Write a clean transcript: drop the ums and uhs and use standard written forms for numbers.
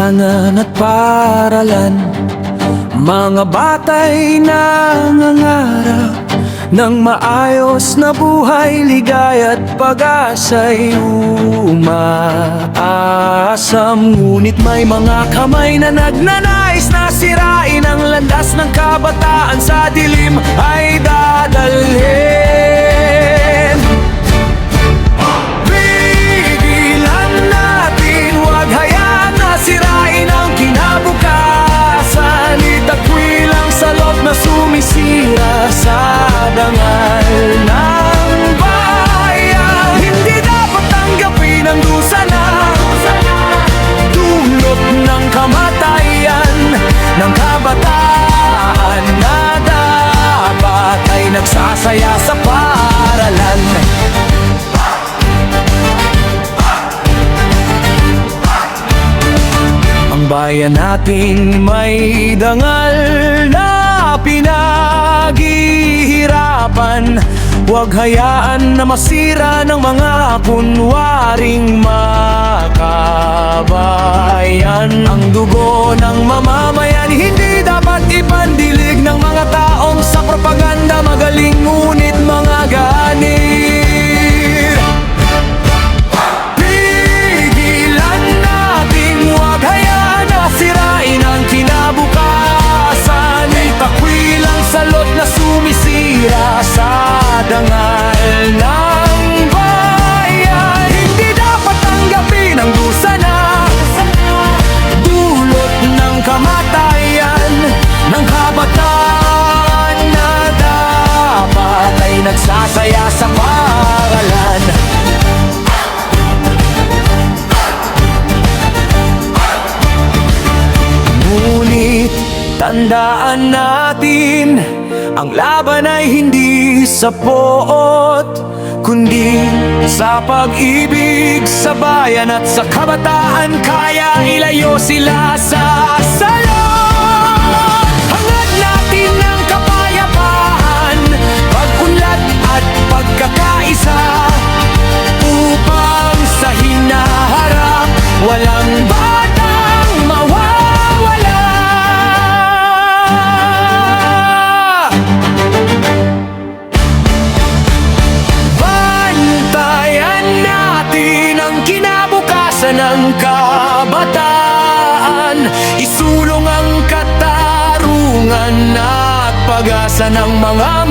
libangan at paaralan. Mga batay nangangarap ng maayos na buhay, ligaya at pag-asa'y umaasam. Ngunit may mga kamay na nagnanais na sirain ang landas ng kabataan, sa dilim ay dadalhin. Pigilan natin, huwag hayaan na sirain ang kinabukasan. Itakwil ang salot na sumisira sa dangal ng bayan. Hindi dapat tanggapin ang dusa na dulot ng kamatayan ng kabataan na dapat ay nagsasaya sa paaralan. Ang bayan nating may dangal na pinaghihirapan, huwag hayaan na masira ng mga kunwaring makabayan. Ang dugo ng mamamayan hindi dapat ipandilig ng mga taong sa propaganda magaling ngunit mga ganir. Pigilan natin, huwag hayaan na sirain ang kinabukasan. Itakwil ang salot na sumisira sa dangal ng bayan. Hindi dapat tanggapin ang dusa na dulot ng kamatayan ng kabataan na dapat ay nagsasaya sa paaralan. Ngunit tandaan natin, ang laban ay hindi sa poot, kundi sa pag-ibig sa bayan at sa kabataan. Kaya ilayo sila sa salot. Hangad natin ang kapayapaan, pag-unlad at pagkakaisa, upang sa hinaharap walang batang mawawala. Bantayan natin ang kinabukasan ng kabataan, isulong ang katarungan at pag-asa ng mga